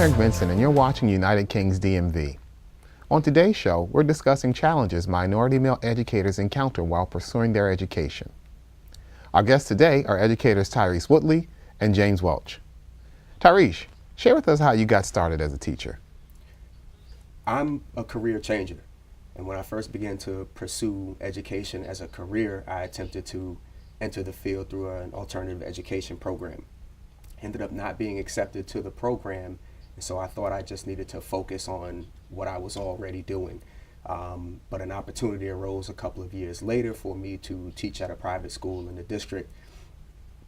Eric Vincent, and you're watching United Kings DMV. On today's show, we're discussing challenges minority male educators encounter while pursuing their education. Our guests today are educators Tyrese Woodley and James Welch. Tyrese, share with us how you got started as a teacher. I'm a career changer, and when I first began to pursue education as a career, I attempted to enter the field through an alternative education program. Ended up not being accepted to the program, and so I thought I just needed to focus on what I was already doing. But an opportunity arose a couple of years later for me to teach at a private school in the district,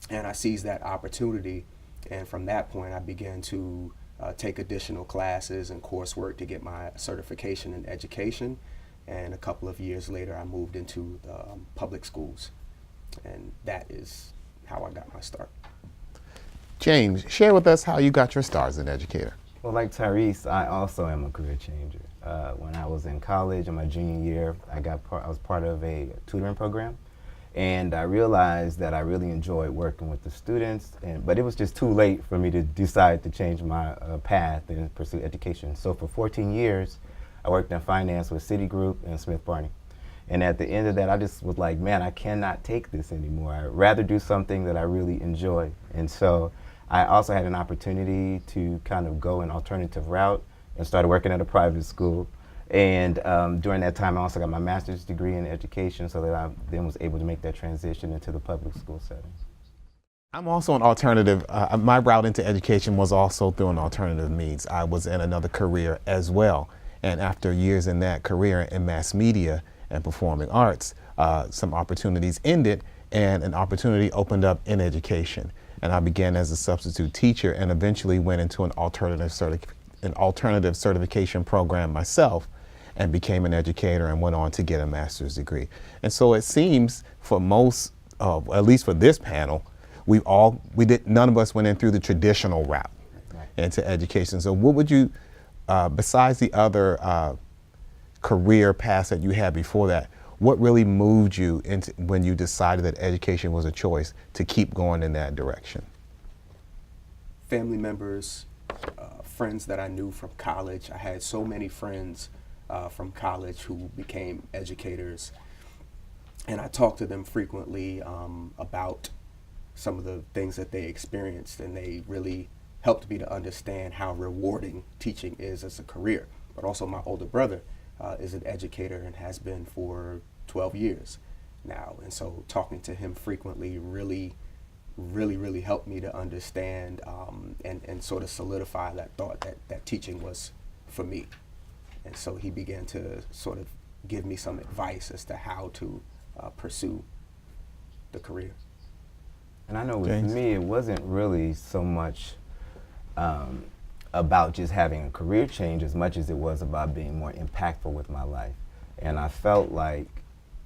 and I seized that opportunity, and from that point I began to take additional classes and coursework to get my certification in education, and a couple of years later I moved into the public schools, and that is how I got my start. James, share with us how you got your start as an educator. Well, like Tyrese, I also am a career changer. When I was in college in my junior year, I was part of a tutoring program, and I realized that I really enjoyed working with the students, but it was just too late for me to decide to change my path and pursue education. So for 14 years, I worked in finance with Citigroup and Smith Barney. And at the end of that, I just was like, man, I cannot take this anymore. I'd rather do something that I really enjoy. And so I also had an opportunity to kind of go an alternative route and started working at a private school. And during that time, I also got my master's degree in education, so that I then was able to make that transition into the public school setting. I'm also an alternative. My route into education was also through an alternative means. I was in another career as well. And after years in that career in mass media and performing arts, some opportunities ended and an opportunity opened up in education. And I began as a substitute teacher and eventually went into an alternative certification program myself and became an educator and went on to get a master's degree. And so it seems for most, at least for this panel, none of us went in through the traditional route into education. So what would you, besides the other career paths that you had before that, what really moved you into when you decided that education was a choice to keep going in that direction? Family members, friends that I knew from college. I had so many friends from college who became educators, and I talked to them frequently about some of the things that they experienced, and they really helped me to understand how rewarding teaching is as a career. But also my older brother is an educator and has been for 12 years now, and so talking to him frequently really helped me to understand and sort of solidify that thought that teaching was for me. And so he began to sort of give me some advice as to how to pursue the career. And I know with me, it wasn't really so much about just having a career change as much as it was about being more impactful with my life. And I felt like,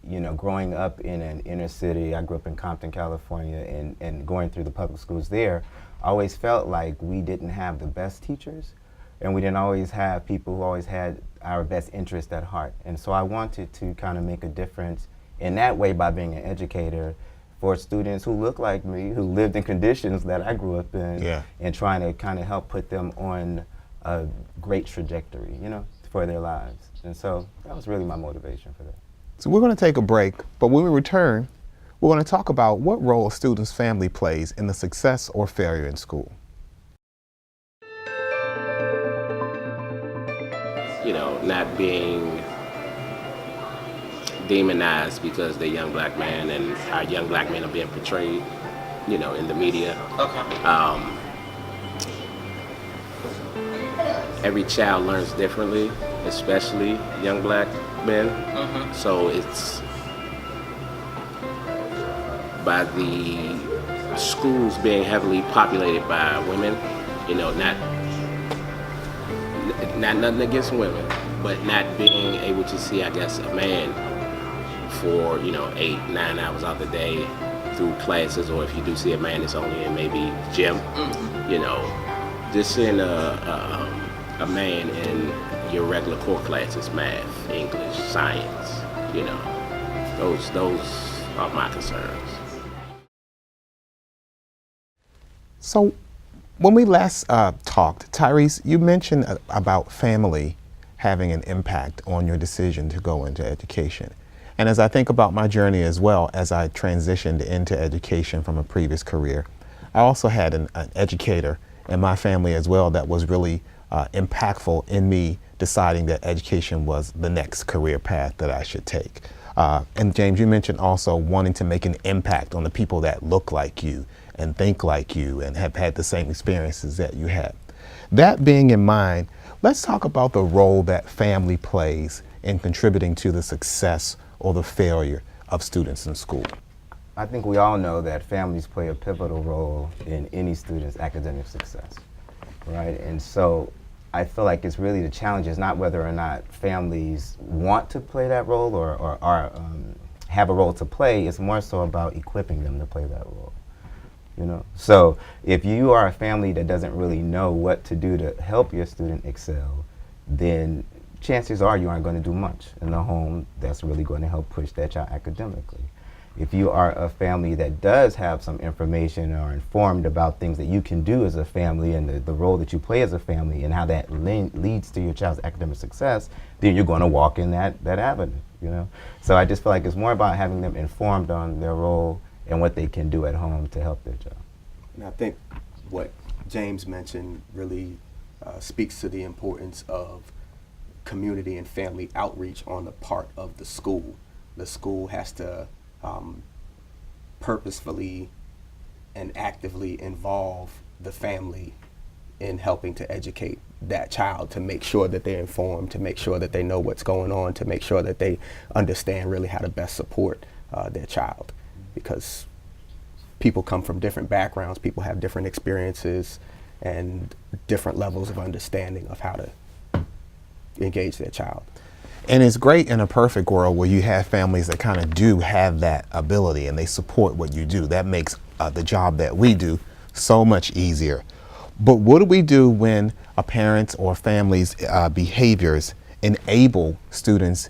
you know, growing up in an inner city, I grew up in Compton, California, and going through the public schools there, I always felt like we didn't have the best teachers, and we didn't always have people who always had our best interest at heart. And so I wanted to kind of make a difference in that way by being an educator for students who look like me, who lived in conditions that I grew up in, and trying to kind of help put them on a great trajectory, you know, for their lives. And so that was really my motivation for that. So we're going to take a break, but when we return, we're going to talk about what role a student's family plays in the success or failure in school. You know, not being demonized because they're young black men and our young black men are being portrayed, you know, in the media. Okay. Every child learns differently, especially young black men. So it's by the schools being heavily populated by women, you know, not nothing against women, but not being able to see, I guess, a man for, you know, 8-9 hours out the day through classes, or if you do see a man, it's only in maybe gym. You know, just seeing a man in your regular core classes, math, English, science, you know, those are my concerns. So When we last talked, Tyrese, you mentioned about family having an impact on your decision to go into education. And as I think about my journey as well, as I transitioned into education from a previous career, I also had an educator in my family as well that was really impactful in me deciding that education was the next career path that I should take. And James, you mentioned also wanting to make an impact on the people that look like you and think like you and have had the same experiences that you had. That being in mind, let's talk about the role that family plays in contributing to the success or the failure of students in school. I think we all know that families play a pivotal role in any student's academic success, right? And so I feel like it's really the challenge is not whether or not families want to play that role or have a role to play. It's more so about equipping them to play that role. You know, so if you are a family that doesn't really know what to do to help your student excel, then chances are you aren't going to do much in the home that's really going to help push that child academically. If you are a family that does have some information or informed about things that you can do as a family and the role that you play as a family and how that leads to your child's academic success, then you're going to walk in that avenue, you know? So I just feel like it's more about having them informed on their role and what they can do at home to help their child. And I think what James mentioned really speaks to the importance of community and family outreach on the part of the school. The school has to purposefully and actively involve the family in helping to educate that child, to make sure that they're informed, to make sure that they know what's going on, to make sure that they understand really how to best support their child. Because people come from different backgrounds, people have different experiences and different levels of understanding of how to engage their child. And it's great in a perfect world where you have families that kind of do have that ability and they support what you do. That makes the job that we do so much easier. But what do we do when a parent's or family's behaviors enable students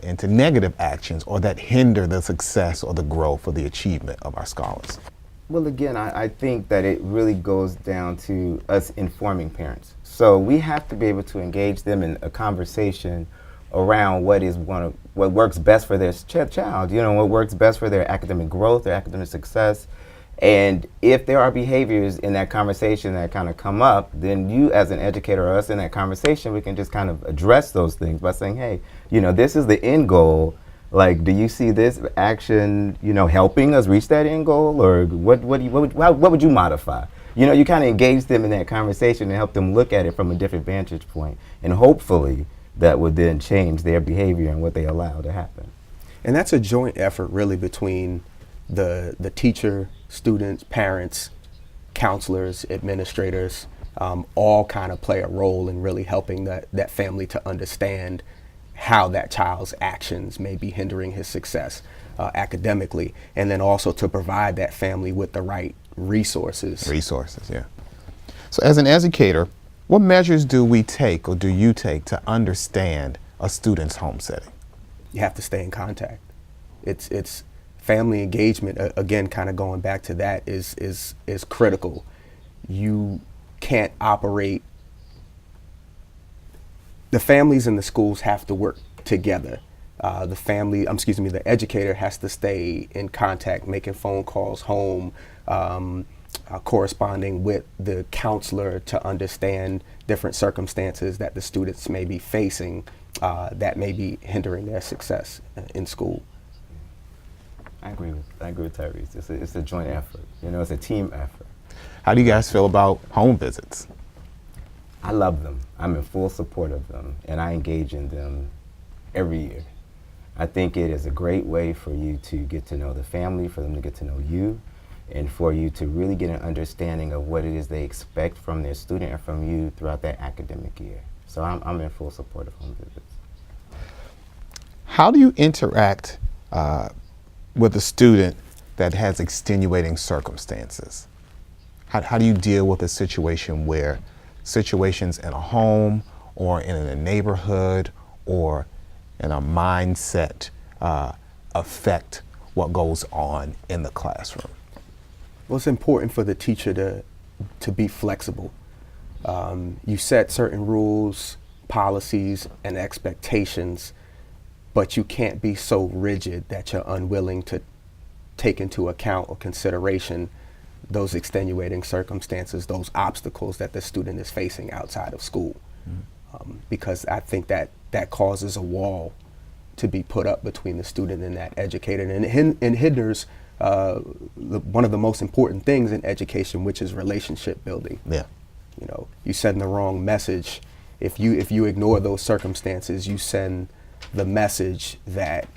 into negative actions or that hinder the success or the growth or the achievement of our scholars? Well, again, I think that it really goes down to us informing parents. So we have to be able to engage them in a conversation around what works best for their child, you know, what works best for their academic growth, their academic success. And if there are behaviors in that conversation that kind of come up, then you as an educator or us in that conversation, we can just kind of address those things by saying, hey, you know, this is the end goal. Like, do you see this action, you know, helping us reach that end goal? Or what would you modify? You know, you kind of engage them in that conversation and help them look at it from a different vantage point. And hopefully that would then change their behavior and what they allow to happen. And that's a joint effort really between the teacher, students, parents, counselors, administrators, all kind of play a role in really helping that family to understand how that child's actions may be hindering his success academically, and then also to provide that family with the right resources. Yeah. So as an educator, what measures do we take or do you take to understand a student's home setting? You have to stay in contact. It's family engagement, again, kind of going back to that, is critical. You can't operate, the families and the schools have to work together. The educator has to stay in contact, making phone calls home, corresponding with the counselor to understand different circumstances that the students may be facing that may be hindering their success in school. I agree with Tyrese. It's a joint effort. You know, it's a team effort. How do you guys feel about home visits? I love them. I'm in full support of them, and I engage in them every year. I think it is a great way for you to get to know the family, for them to get to know you, and for you to really get an understanding of what it is they expect from their student and from you throughout that academic year. So I'm in full support of home visits. How do you interact with a student that has extenuating circumstances? How do you deal with a situation where situations in a home or in a neighborhood or in a mindset affect what goes on in the classroom? Well, it's important for the teacher to to be flexible. You set certain rules, policies, and expectations, but you can't be so rigid that you're unwilling to take into account or consideration those extenuating circumstances, those obstacles that the student is facing outside of school. Because I think that causes a wall to be put up between the student and that educator, and hinders one of the most important things in education, which is relationship building. Yeah. You know, you send the wrong message. If you ignore those circumstances, you send the message that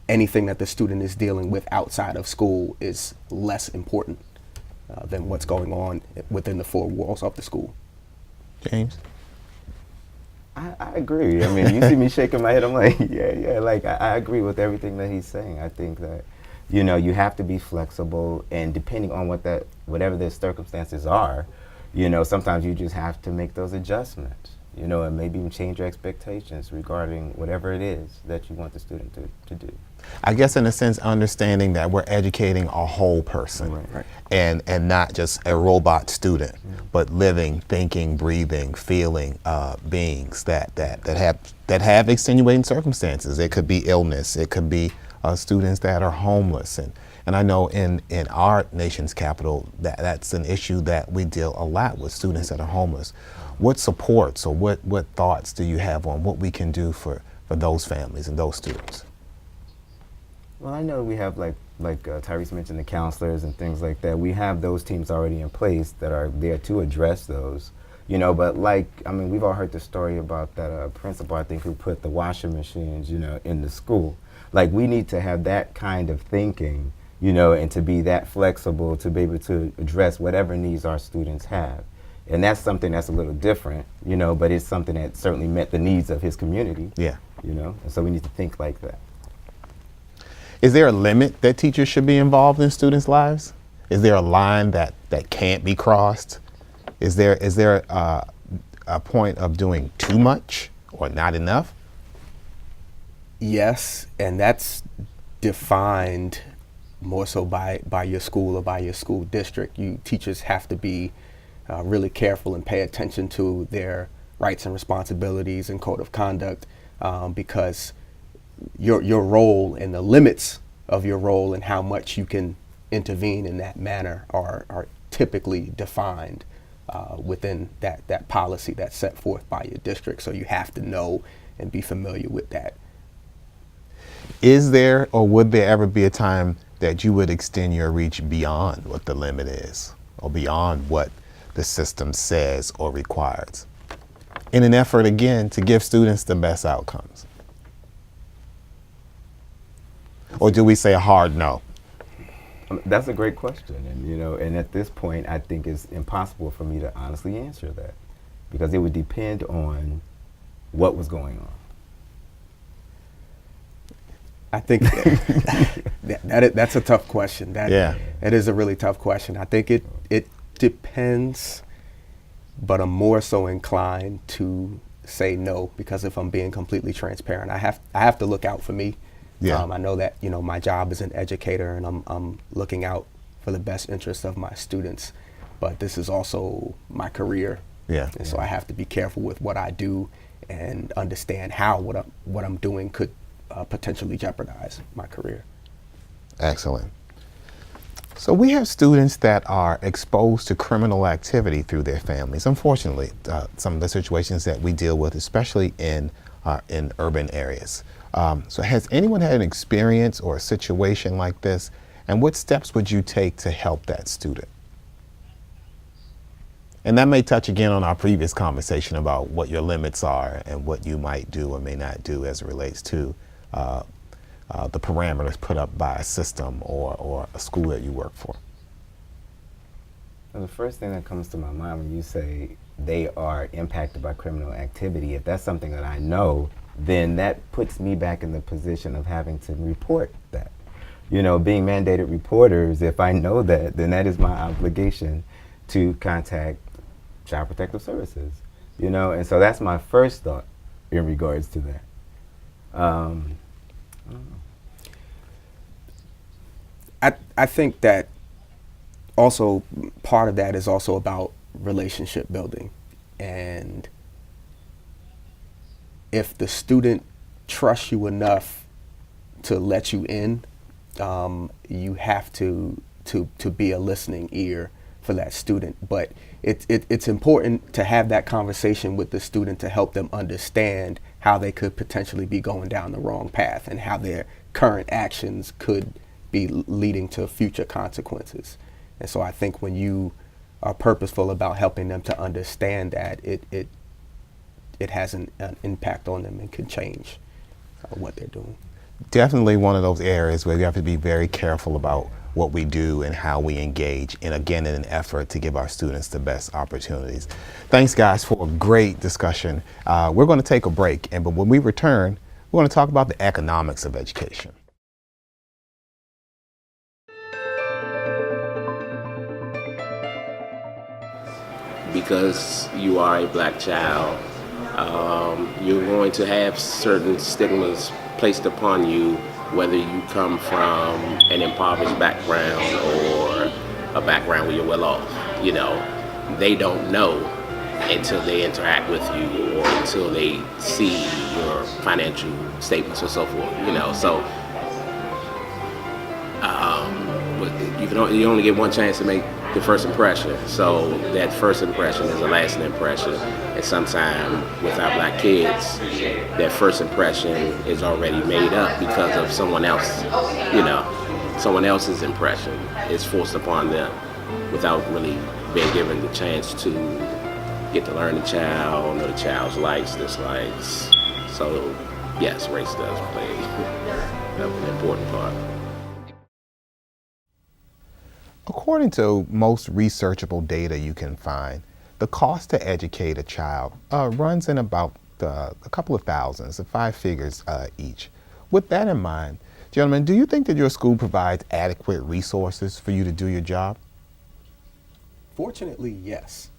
anything that the student is dealing with outside of school is less important than what's going on within the four walls of the school. James? I agree. I mean, you see me shaking my head, I'm like, yeah, like I agree with everything that he's saying. I think that, you know, you have to be flexible, and depending on whatever the circumstances are, you know, sometimes you just have to make those adjustments, you know, and maybe even change your expectations regarding whatever it is that you want the student to do. I guess in a sense, understanding that we're educating a whole person, Right. and not just a robot student, but living, thinking, breathing, feeling beings that have extenuating circumstances. It could be illness. It could be students that are homeless, and I know in our nation's capital that's an issue that we deal a lot with, students that are homeless. What supports or what thoughts do you have on what we can do for those families and those students? Well, I know we have like Tyrese mentioned, the counselors and things like that. We have those teams already in place that are there to address those, you know. But we've all heard the story about that principal, I think, who put the washing machines, you know, in the school. Like, we need to have that kind of thinking, you know, and to be that flexible to be able to address whatever needs our students have. And that's something that's a little different, you know, but it's something that certainly met the needs of his community. Yeah. You know, and so we need to think like that. Is there a limit that teachers should be involved in students' lives? Is there a line that can't be crossed? Is there a point of doing too much or not enough? Yes, and that's defined more so by your school or by your school district. Teachers have to be really careful and pay attention to their rights and responsibilities and code of conduct, because your role and the limits of your role and how much you can intervene in that manner are typically defined within that policy that's set forth by your district. So you have to know and be familiar with that. Is there or would there ever be a time that you would extend your reach beyond what the limit is or beyond what the system says or requires in an effort, again, to give students the best outcomes? Or do we say a hard no? That's a great question, and you know, and at this point, I think it's impossible for me to honestly answer that, because it would depend on what was going on. I think that's a tough question. It is a really tough question. I think it depends, but I'm more so inclined to say no, because if I'm being completely transparent, I have to look out for me. Yeah. I know that, you know, my job is an educator, and I'm looking out for the best interests of my students, but this is also my career. Yeah. And so I have to be careful with what I do and understand how what I'm doing could potentially jeopardize my career. Excellent. So we have students that are exposed to criminal activity through their families. Unfortunately, some of the situations that we deal with, especially in urban areas. So has anyone had an experience or a situation like this, and what steps would you take to help that student? And that may touch again on our previous conversation about what your limits are and what you might do or may not do as it relates to the parameters put up by a system or a school that you work for. Well, the first thing that comes to my mind when you say they are impacted by criminal activity, if that's something that I know, then that puts me back in the position of having to report that. You know, being mandated reporters, if I know that, then that is my obligation to contact Child Protective Services. You know, and so that's my first thought in regards to that. I think that also part of that is also about relationship building. And if the student trusts you enough to let you in, you have to be a listening ear for that student. But it's important to have that conversation with the student to help them understand how they could potentially be going down the wrong path and how their current actions could be leading to future consequences. And so I think when you are purposeful about helping them to understand that, it has an impact on them and can change what they're doing. Definitely one of those areas where we have to be very careful about what we do and how we engage, and again, in an effort to give our students the best opportunities. Thanks, guys, for a great discussion. We're going to take a break, but when we return, we're going to talk about the economics of education. Because you are a black child, you're going to have certain stigmas placed upon you, whether you come from an impoverished background or a background where you're well off. You know, they don't know until they interact with you or until they see your financial statements or so forth. You know, so you only get one chance to make the first impression. So that first impression is a lasting impression. And sometimes with our black kids, that first impression is already made up because of someone else, someone else's impression is forced upon them without really being given the chance to get to learn the child, know the child's likes, dislikes. So yes, race does play an important part. According to most researchable data you can find, the cost to educate a child runs in about a couple of thousands, 5 figures each. With that in mind, gentlemen, do you think that your school provides adequate resources for you to do your job? Fortunately, yes.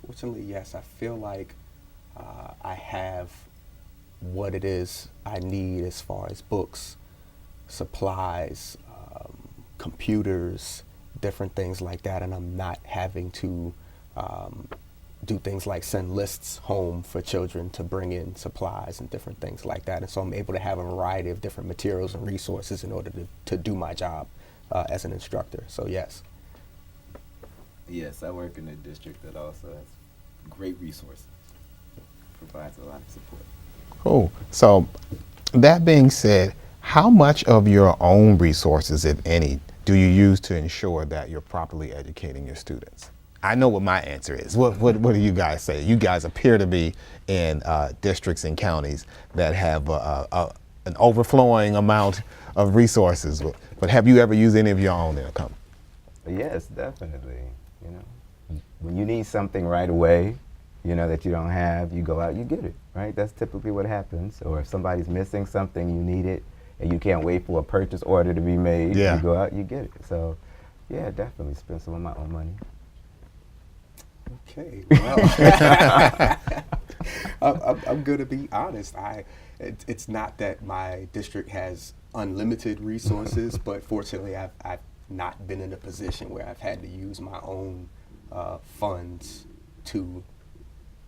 I feel like I have what it is I need as far as books, supplies, computers, different things like that, and I'm not having to do things like send lists home for children to bring in supplies and different things like that. And so I'm able to have a variety of different materials and resources in order to do my job as an instructor. So yes. Yes, I work in a district that also has great resources, provides a lot of support. Cool. So that being said, how much of your own resources, if any, do you use to ensure that you're properly educating your students? I know what my answer is. What do you guys say? You guys appear to be in districts and counties that have an overflowing amount of resources. But have you ever used any of your own income? Yes, definitely. When you need something right away, that you don't have, you go out, you get it, right? That's typically what happens. Or if somebody's missing something, you need it, and you can't wait for a purchase order to be made, you go out, you get it. So, yeah, definitely spend some of my own money. Okay, well, I'm going to be honest. It's not that my district has unlimited resources, but fortunately, I've not been in a position where I've had to use my own funds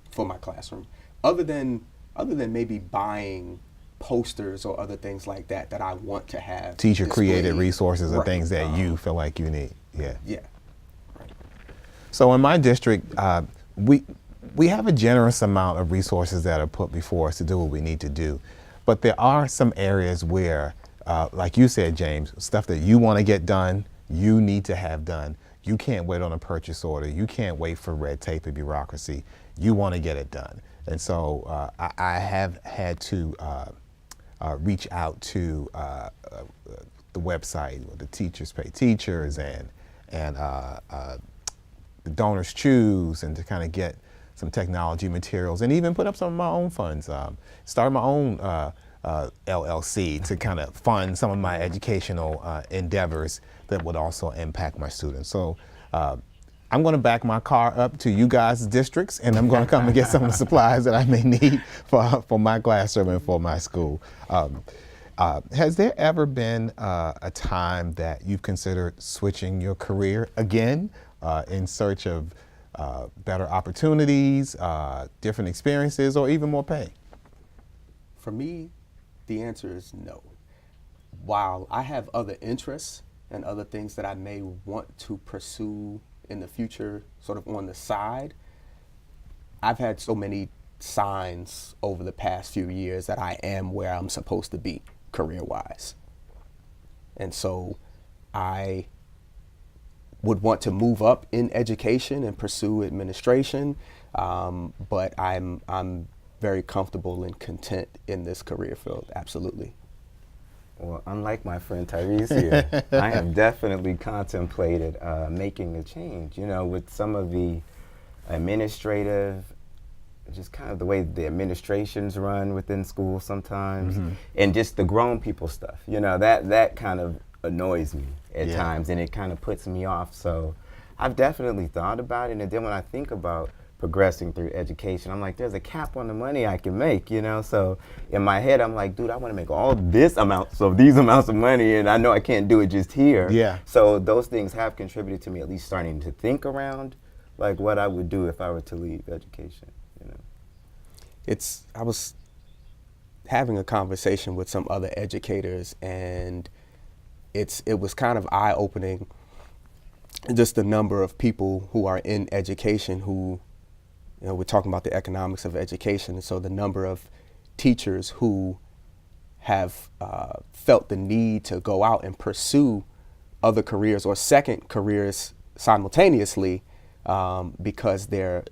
for my classroom, other than maybe buying posters or other things like that I want to have. Teacher created resources and right. things that you feel like you need. Yeah. Yeah. Right. So in my district, we have a generous amount of resources that are put before us to do what we need to do. But there are some areas where, like you said, James, stuff that you want to get done, you need to have done. You can't wait on a purchase order. You can't wait for red tape and bureaucracy. You want to get it done. And so I have had to reach out to the website where the teachers pay teachers and the donors choose, and to kind of get some technology materials and even put up some of my own funds. Start my own LLC to kind of fund some of my educational endeavors that would also impact my students. So I'm going to back my car up to you guys' districts, and I'm going to come and get some of the supplies that I may need for my classroom and for my school. Has there ever been a time that you've considered switching your career again in search of better opportunities, different experiences, or even more pay? For me, the answer is no. While I have other interests and other things that I may want to pursue in the future, sort of on the side, I've had so many signs over the past few years that I am where I'm supposed to be career-wise. And so I would want to move up in education and pursue administration, but I'm very comfortable and content in this career field, absolutely. Well, unlike my friend Tyrese here, I have definitely contemplated making a change, you know, with some of the administrative, just kind of the way the administrations run within school sometimes, and just the grown people stuff, you know, that kind of annoys me at times, and it kind of puts me off. So I've definitely thought about it, and then when I think about progressing through education, I'm like, there's a cap on the money I can make, you know? So in my head, I'm like, dude, I want to make all these amounts of money, and I know I can't do it just here. Yeah. So those things have contributed to me at least starting to think around like what I would do if I were to leave education, you know? I was having a conversation with some other educators, and it was kind of eye-opening, just the number of people who are in education who, you know, we're talking about the economics of education, and so the number of teachers who have felt the need to go out and pursue other careers or second careers simultaneously, because there are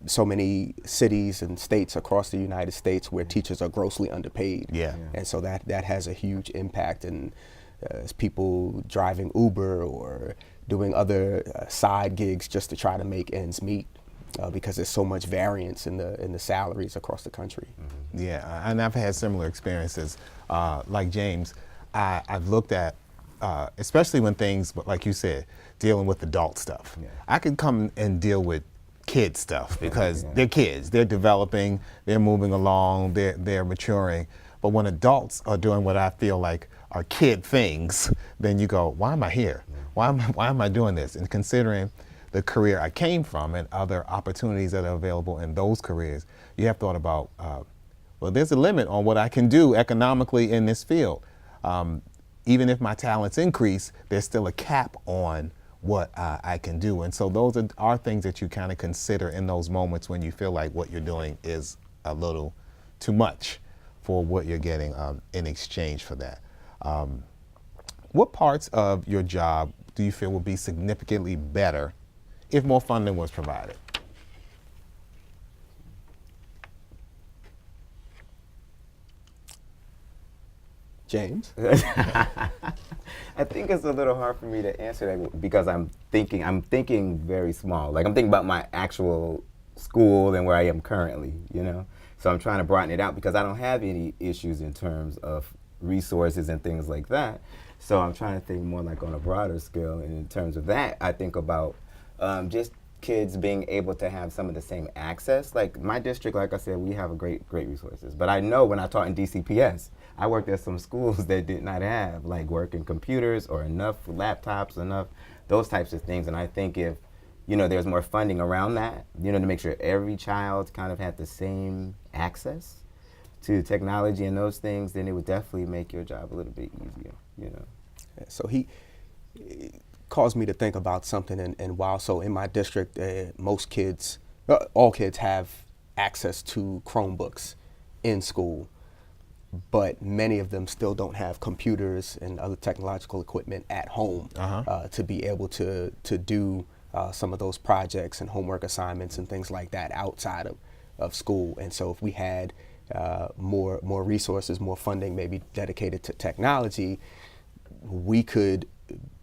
so many cities and states across the United States where teachers are grossly underpaid. Yeah. And so that has a huge impact, and as people driving Uber or doing other side gigs just to try to make ends meet. Because there's so much variance in the salaries across the country. Yeah, and I've had similar experiences. Like James, I've looked at, especially when things, like you said, dealing with adult stuff. Yeah. I can come and deal with kid stuff because they're kids, they're developing, they're moving along, they're maturing. But when adults are doing what I feel like are kid things, then you go, why am I here? Why am I doing this? And considering the career I came from and other opportunities that are available in those careers, you have thought about, well, there's a limit on what I can do economically in this field. Even if my talents increase, there's still a cap on what I can do. And so those are things that you kind of consider in those moments when you feel like what you're doing is a little too much for what you're getting in exchange for that. What parts of your job do you feel will be significantly better if more funding was provided? James? I think it's a little hard for me to answer that because I'm thinking very small. Like I'm thinking about my actual school and where I am currently, you know? So I'm trying to broaden it out because I don't have any issues in terms of resources and things like that. So I'm trying to think more like on a broader scale. And in terms of that, I think about just kids being able to have some of the same access. Like my district, like I said, we have a great resources. But I know when I taught in DCPS, I worked at some schools that did not have like working computers or enough laptops, enough those types of things. And I think if, you know, there's more funding around that, you know, to make sure every child kind of had the same access to technology and those things, then it would definitely make your job a little bit easier, you know. So he caused me to think about something, and while so in my district, most kids, all kids have access to Chromebooks in school, but many of them still don't have computers and other technological equipment at home to be able to do some of those projects and homework assignments and things like that outside of school. And so if we had more resources, more funding maybe dedicated to technology, we could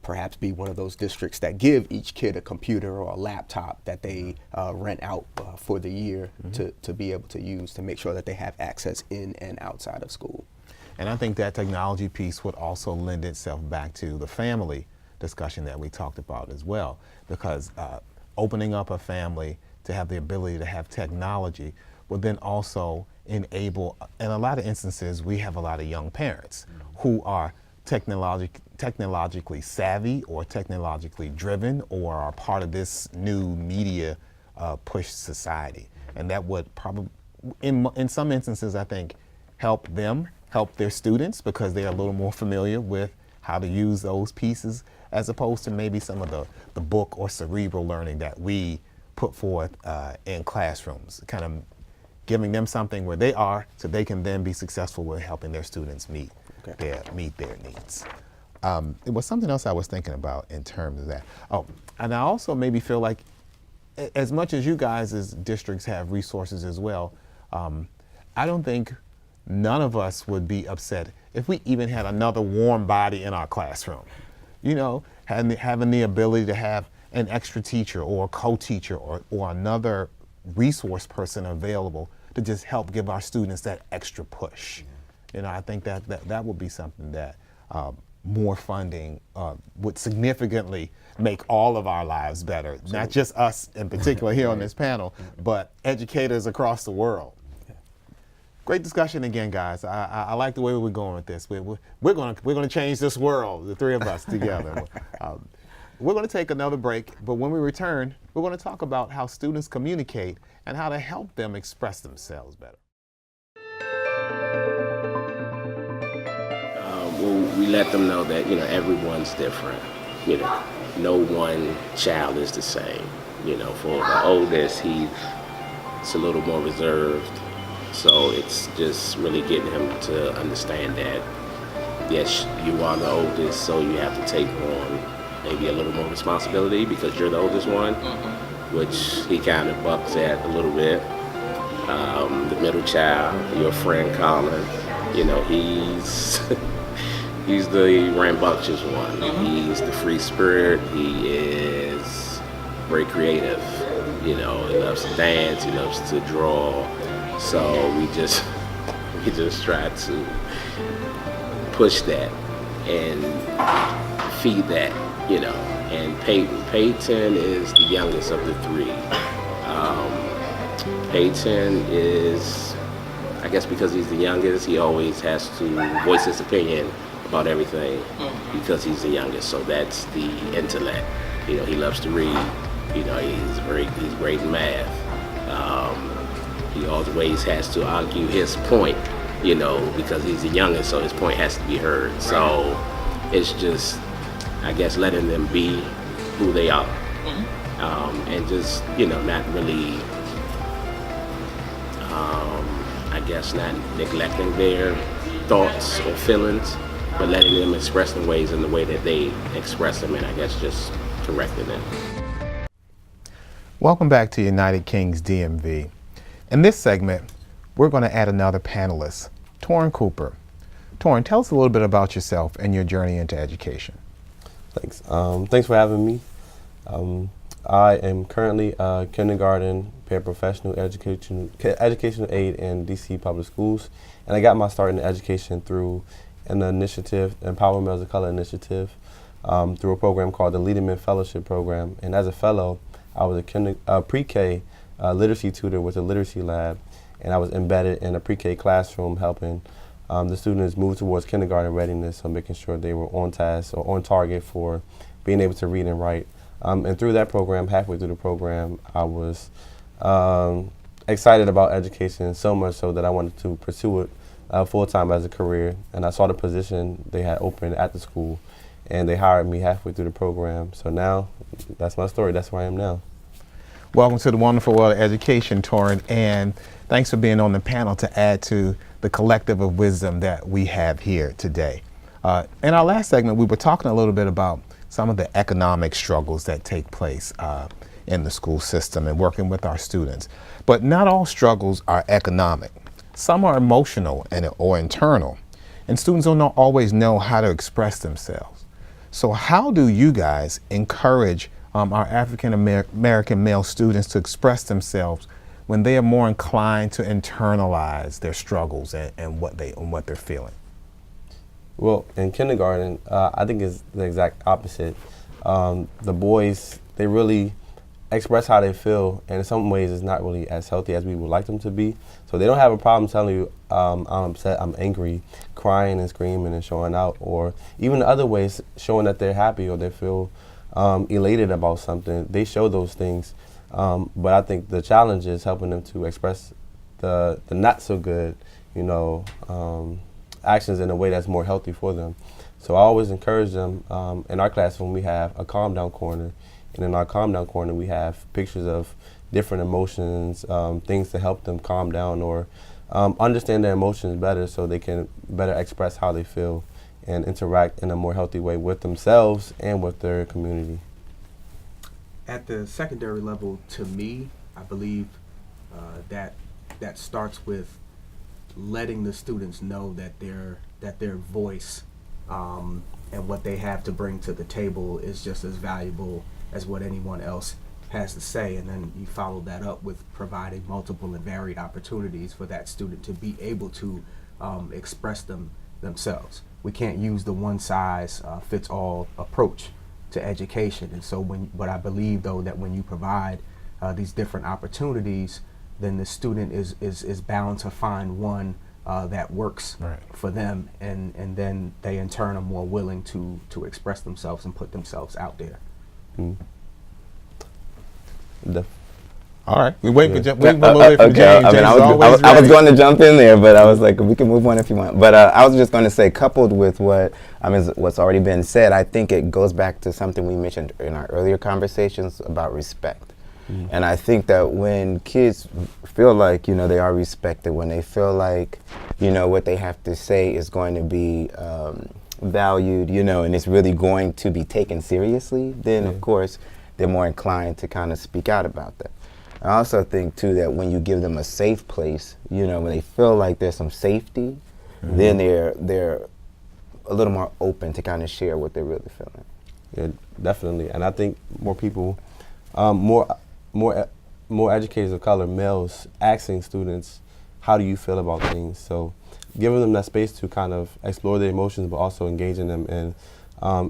perhaps be one of those districts that give each kid a computer or a laptop that they rent out for the year to be able to use to make sure that they have access in and outside of school. And I think that technology piece would also lend itself back to the family discussion that we talked about as well, because opening up a family to have the ability to have technology would then also enable, in a lot of instances, we have a lot of young parents who are technologically savvy or technologically driven or are part of this new media push society. And that would probably, in some instances, I think, help them help their students because they're a little more familiar with how to use those pieces as opposed to maybe some of the book or cerebral learning that we put forth in classrooms, kind of giving them something where they are so they can then be successful with helping their students meet their needs. It was something else I was thinking about in terms of that. Oh, and I also maybe feel like as much as you guys as districts have resources as well, I don't think none of us would be upset if we even had another warm body in our classroom. You know, having the ability to have an extra teacher or a co-teacher or another resource person available to just help give our students that extra push. You know, I think that would be something that more funding would significantly make all of our lives better, not just us in particular here on this panel, but educators across the world. Great discussion again, guys. I like the way we're going with this. We're going to change this world, the three of us together. We're going to take another break, but when we return, we're going to talk about how students communicate and how to help them express themselves better. We let them know that, you know, everyone's different. You know, no one child is the same. You know, for the oldest, he's a little more reserved. So it's just really getting him to understand that, yes, you are the oldest, so you have to take on maybe a little more responsibility because you're the oldest one, which he kind of bucks at a little bit. The middle child, your friend Colin, you know, he's he's the rambunctious one. He's the free spirit. He is very creative. You know, he loves to dance. He loves to draw. So we just try to push that and feed that, you know. And Peyton is the youngest of the three. Peyton is, I guess because he's the youngest, he always has to voice his opinion about everything because he's the youngest. So that's the intellect. You know, he loves to read. You know, he's great in math. He always has to argue his point, you know, because he's the youngest, so his point has to be heard. So it's just, I guess, letting them be who they are. And just, you know, not really, I guess, not neglecting their thoughts or feelings, but letting them express them ways in the way that they express them, and I guess just correcting them. Welcome back to United Kings DMV. In this segment, we're going to add another panelist, Torrin Cooper. Torrin, tell us a little bit about yourself and your journey into education. Thanks. Thanks for having me. I am currently a kindergarten paraprofessional educational aide in DC Public Schools, and I got my start in education through an initiative, Empower Males of Color initiative, through a program called the Leading Men Fellowship Program. And as a fellow, I was a pre-K literacy tutor with a literacy lab, and I was embedded in a pre-K classroom helping the students move towards kindergarten readiness, so making sure they were on task or on target for being able to read and write. And through that program, halfway through the program, I was excited about education so much so that I wanted to pursue it full-time as a career. And I saw the position they had open at the school, and they hired me halfway through the program. So now, that's my story. That's where I am now. Welcome to the wonderful world of education, Torrin, and thanks for being on the panel to add to the collective of wisdom that we have here today. In our last segment, we were talking a little bit about some of the economic struggles that take place in the school system and working with our students. But not all struggles are economic. Some are emotional or internal, and students don't always know how to express themselves. So how do you guys encourage our African American male students to express themselves when they are more inclined to internalize their struggles and what they're feeling? Well, in kindergarten, I think it's the exact opposite. The boys, they really express how they feel, and in some ways it's not really as healthy as we would like them to be. So they don't have a problem telling you, I'm upset, I'm angry, crying and screaming and showing out, or even the other ways, showing that they're happy or they feel elated about something. They show those things, but I think the challenge is helping them to express the not so good, actions in a way that's more healthy for them. So I always encourage them. In our classroom, we have a calm down corner. And in our calm down corner, we have pictures of different emotions, things to help them calm down or understand their emotions better so they can better express how they feel and interact in a more healthy way with themselves and with their community. At the secondary level, to me, I believe that starts with letting the students know that their voice and what they have to bring to the table is just as valuable as what anyone else has to say, and then you follow that up with providing multiple and varied opportunities for that student to be able to express themselves. We can't use the one size fits all approach to education, and so but I believe though that when you provide these different opportunities, then the student is bound to find one that works for them, and then they in turn are more willing to express themselves and put themselves out there. All right, we wait for a little bit for okay. James. I mean, James I was going to jump in there, but I was like, we can move on if you want. But I was just going to say, coupled with what's already been said, I think it goes back to something we mentioned in our earlier conversations about respect. And I think that when kids feel like, they are respected, when they feel like, what they have to say is going to be valued, and it's really going to be taken seriously, then of course they're more inclined to kind of speak out about that. I also think too that when you give them a safe place, when they feel like there's some safety, then they're a little more open to kind of share what they're really feeling. Yeah, definitely. And I think more people, more educators of color, males, asking students, how do you feel about things? So giving them that space to kind of explore their emotions, but also engaging them in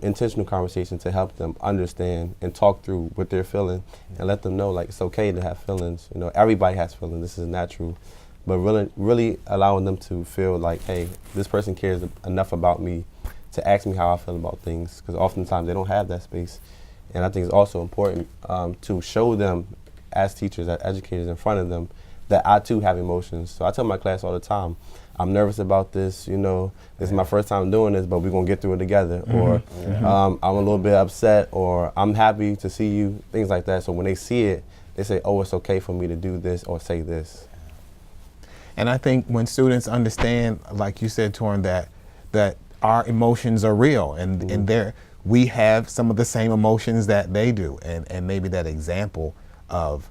intentional conversation to help them understand and talk through what they're feeling and let them know, like, it's okay to have feelings. Everybody has feelings. This is natural. But really allowing them to feel like, hey, this person cares enough about me to ask me how I feel about things, because oftentimes they don't have that space. And I think it's also important to show them as teachers, as educators in front of them, that I too have emotions. So I tell my class all the time, I'm nervous about this, this is my first time doing this, but we're gonna get through it together. Or I'm a little bit upset, or I'm happy to see you, things like that. So when they see it, they say, oh, it's okay for me to do this or say this. And I think when students understand, like you said, Torrin, that our emotions are real, and we have some of the same emotions that they do, and maybe that example of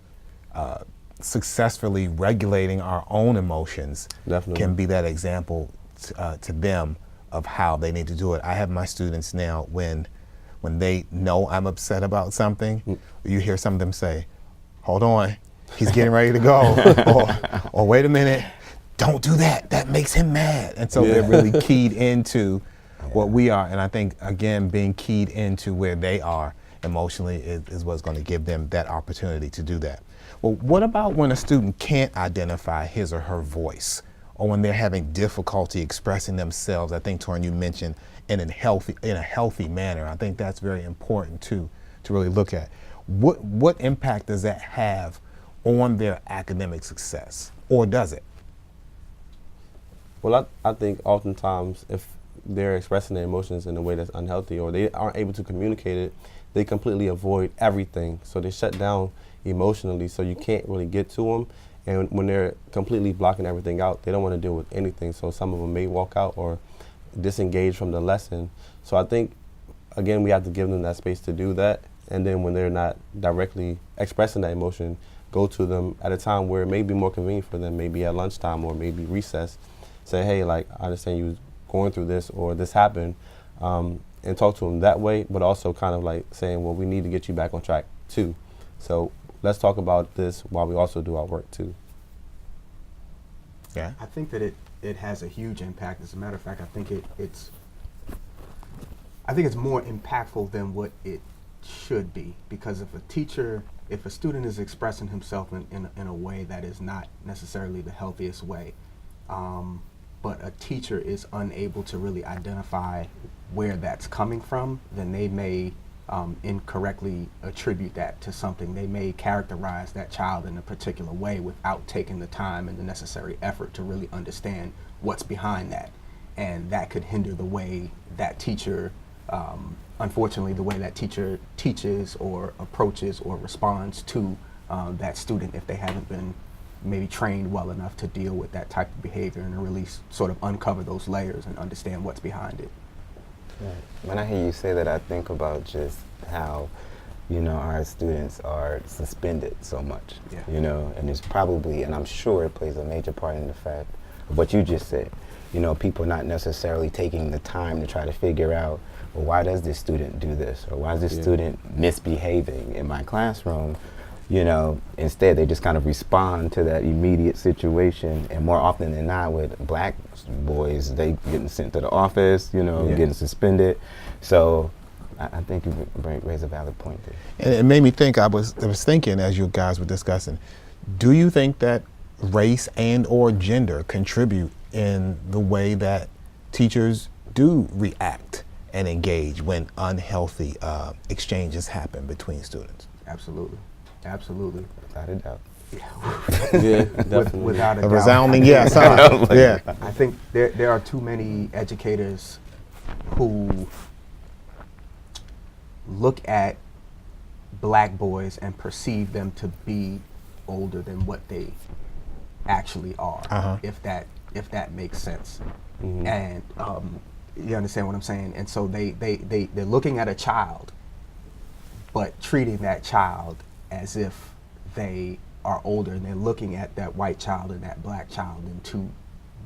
successfully regulating our own emotions can be that example to them of how they need to do it. I have my students now, when they know I'm upset about something, you hear some of them say, hold on, he's getting ready to go, or wait a minute, don't do that, that makes him mad. And so they're really keyed into what we are, and I think, again, being keyed into where they are emotionally is what's going to give them that opportunity to do that. Well, what about when a student can't identify his or her voice, or when they're having difficulty expressing themselves? I think, Torrin, you mentioned in a healthy manner. I think that's very important to really look at. What impact does that have on their academic success, or does it? Well, I think oftentimes if they're expressing their emotions in a way that's unhealthy, or they aren't able to communicate it, they completely avoid everything. So they shut down emotionally, so you can't really get to them. And when they're completely blocking everything out, they don't want to deal with anything. So some of them may walk out or disengage from the lesson. So I think, again, we have to give them that space to do that. And then when they're not directly expressing that emotion, go to them at a time where it may be more convenient for them, maybe at lunchtime or maybe recess. Say, hey, like, I understand you going through this, or this happened, and talk to them that way, but also kind of like saying, well, we need to get you back on track too. So let's talk about this while we also do our work too. Yeah, I think that it has a huge impact. As a matter of fact, I think it's more impactful than what it should be, because if a student is expressing himself in a way that is not necessarily the healthiest way, but a teacher is unable to really identify where that's coming from, then they may incorrectly attribute that to something. They may characterize that child in a particular way without taking the time and the necessary effort to really understand what's behind that. And that could hinder the way that teacher, unfortunately, the way that teacher teaches or approaches or responds to that student if they haven't been maybe trained well enough to deal with that type of behavior and to really sort of uncover those layers and understand what's behind it. Right. When I hear you say that, I think about just how, you know, our students are suspended so much, Yeah. you know, and it's probably, and I'm sure it plays a major part in the fact of what you just said. You know, people not necessarily taking the time to try to figure out, well, why does this student do this? Or why is this student misbehaving in my classroom? You know, instead they just kind of respond to that immediate situation, and more often than not with black boys, they getting sent to the office, you know, getting suspended. So I think you raise a valid point there. And it made me think, I was thinking as you guys were discussing, do you think that race and or gender contribute in the way that teachers do react and engage when unhealthy exchanges happen between students? Absolutely. Absolutely. Without a doubt. Yeah, definitely. Without a A doubt. resounding yes, huh? Yeah. I think there are too many educators who look at black boys and perceive them to be older than what they actually are, if that makes sense. And you understand what I'm saying? And so they're looking at a child, but treating that child as if they are older, and they're looking at that white child and that black child in two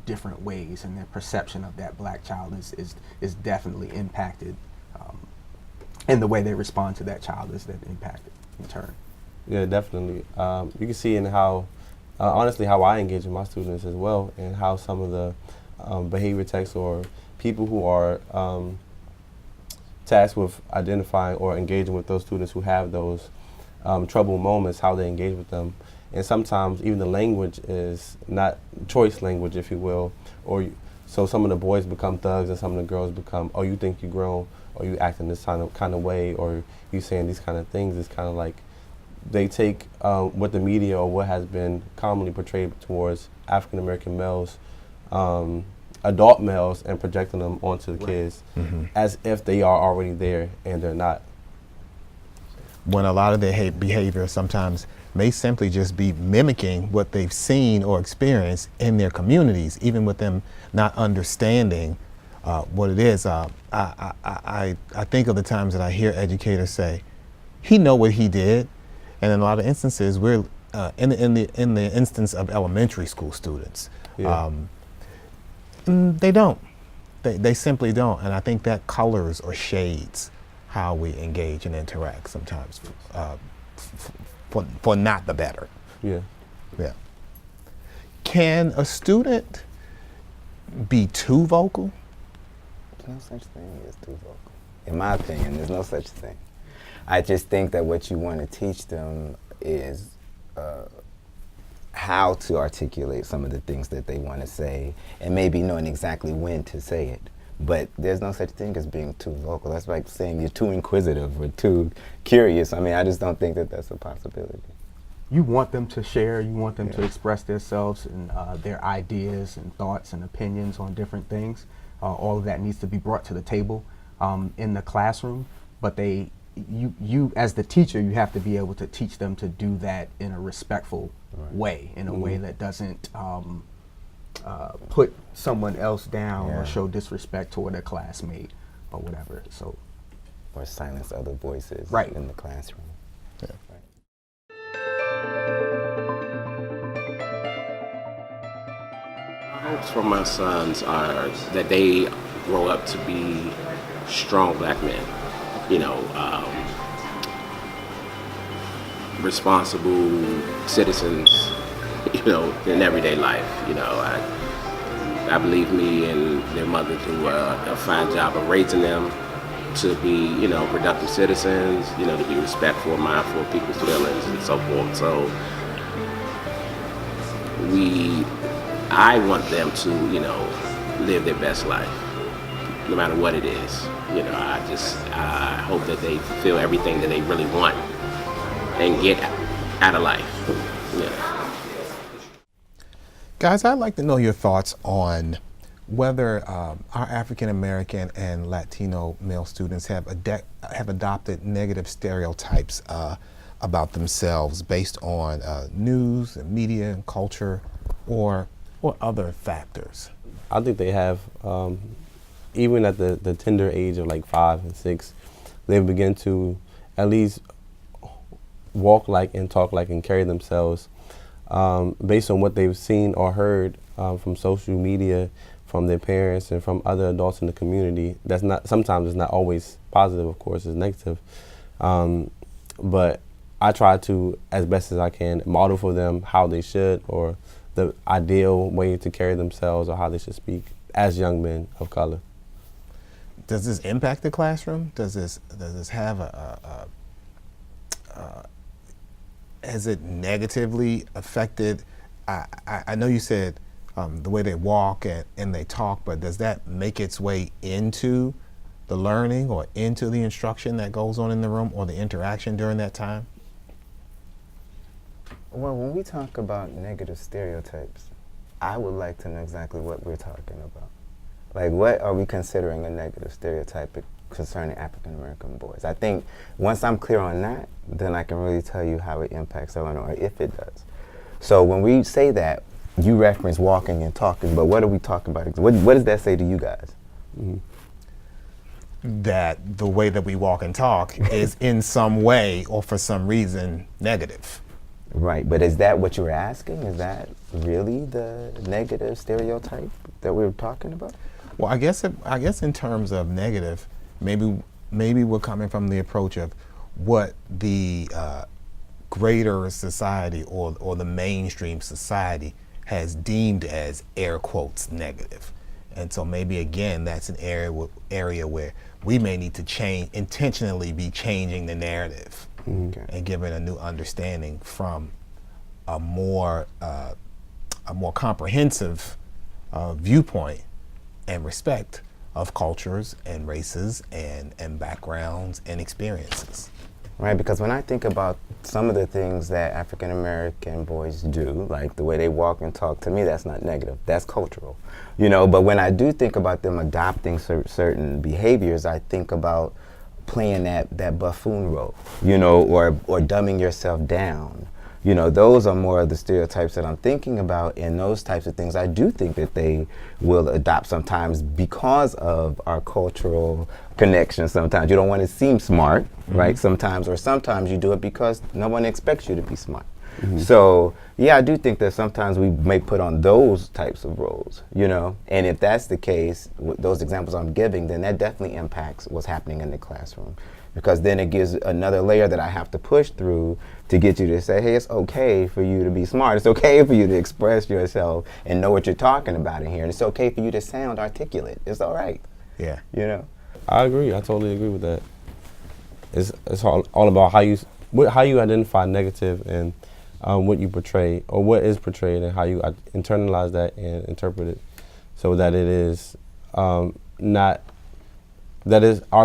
different ways, and their perception of that black child is definitely impacted, and the way they respond to that child is then impacted in turn. Yeah, definitely. You can see in how, honestly, how I engage with my students as well, and how some of the behavior techs or people who are tasked with identifying or engaging with those students who have those trouble moments, how they engage with them. And sometimes even the language is not choice language, if you will, so some of the boys become thugs and some of the girls become, oh, you think you're grown, or you acting this kind of way, or you saying these kind of things. It's kind of like they take what the media or what has been commonly portrayed towards African American males, adult males, and projecting them onto the kids as if they are already there, and they're not. When a lot of their behavior sometimes may simply just be mimicking what they've seen or experienced in their communities, even with them not understanding what it is. I think of the times that I hear educators say, he know what he did, and in a lot of instances, we're in the instance of elementary school students, they don't. They simply don't, and I think that colors or shades how we engage and interact sometimes for not the better. Yeah. Yeah. Can a student be too vocal? There's no such thing as too vocal. In my opinion, there's no such thing. I just think that what you want to teach them is how to articulate some of the things that they want to say, and maybe knowing exactly when to say it. But there's no such thing as being too vocal. That's like saying you're too inquisitive or too curious. I mean, I just don't think that that's a possibility. You want them to share, you want them to express themselves and their ideas and thoughts and opinions on different things. All of that needs to be brought to the table in the classroom, but you as the teacher, you have to be able to teach them to do that in a respectful way, in a way that doesn't put someone else down or show disrespect toward a classmate or whatever. So, or silence other voices in the classroom. Yeah. My hopes for my sons are that they grow up to be strong black men, you know, responsible citizens, you know, in everyday life. You know, I believe me and their mother do a fine job of raising them, to be, you know, productive citizens, you know, to be respectful, mindful of people's feelings and so forth. So I want them to, you know, live their best life, no matter what it is. You know, I hope that they feel everything that they really want and get out of life. Yeah. Guys, I'd like to know your thoughts on whether our African American and Latino male students have adopted negative stereotypes about themselves based on news and media and culture, or other factors. I think they have, even at the tender age of like 5 and 6, they begin to at least walk like and talk like and carry themselves based on what they've seen or heard from social media, from their parents and from other adults in the community. That's not, sometimes it's not always positive, of course, it's negative. But I try to, as best as I can, model for them how they should, or the ideal way to carry themselves, or how they should speak as young men of color. Does this impact the classroom? Does this have has it negatively affected? I know you said the way they walk and they talk, but does that make its way into the learning or into the instruction that goes on in the room, or the interaction during that time? Well, when we talk about negative stereotypes, I would like to know exactly what we're talking about. Like, what are we considering a negative stereotype concerning African American boys? I think once I'm clear on that, then I can really tell you how it impacts our learning, or if it does. So when we say that, you reference walking and talking, but what are we talking about? What does that say to you guys? Mm-hmm. That the way that we walk and talk is in some way or for some reason negative. Right, but is that what you were asking? Is that really the negative stereotype that we're talking about? Well, I guess in terms of negative, maybe we're coming from the approach of what the greater society or the mainstream society has deemed as, air quotes, negative. And so maybe again that's an area where we may need to intentionally be changing the narrative. Okay. And giving a new understanding from a more comprehensive viewpoint and respect of cultures and races and backgrounds and experiences. Right, because when I think about some of the things that African American boys do, like the way they walk and talk, to me that's not negative, that's cultural. You know, but when I do think about them adopting certain behaviors, I think about playing that buffoon role, you know, or dumbing yourself down. You know, those are more of the stereotypes that I'm thinking about, and those types of things I do think that they will adopt sometimes because of our cultural connections. Sometimes you don't want to seem smart, right? Sometimes you do it because no one expects you to be smart. So yeah, I do think that sometimes we may put on those types of roles, you know, and if that's the case, with those examples I'm giving, then that definitely impacts what's happening in the classroom, because then it gives another layer that I have to push through to get you to say, hey, it's okay for you to be smart. It's okay for you to express yourself and know what you're talking about in here. And it's okay for you to sound articulate. It's all right. Yeah. You know? I agree. I totally agree with that. It's all about how you identify negative and what you portray, or what is portrayed, and how you internalize that and interpret it, so that it is our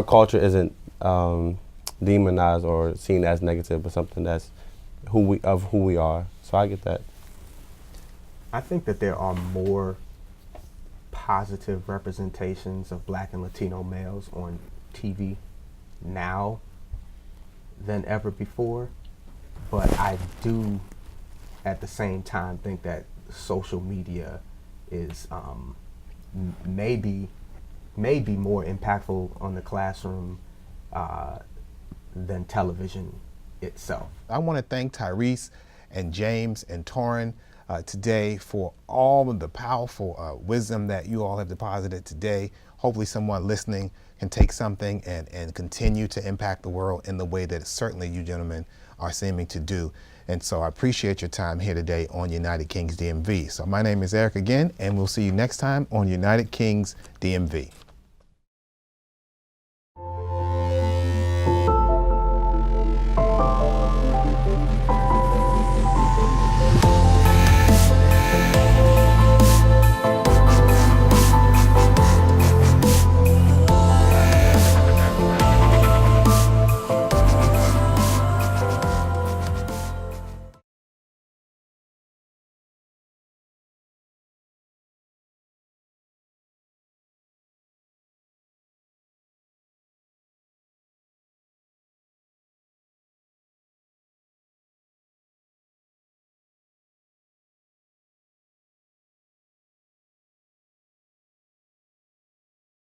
culture isn't demonized or seen as negative, but something that's who we are. So I get that. I think that there are more positive representations of Black and Latino males on TV now than ever before, but I do at the same time think that social media is maybe more impactful on the classroom than television itself. I want to thank Tyrese and James and Torrin today for all of the powerful wisdom that you all have deposited today. Hopefully someone listening can take something and continue to impact the world in the way that certainly you gentlemen are seeming to do. And so I appreciate your time here today on United Kings DMV. So my name is Eric again, and we'll see you next time on United Kings DMV.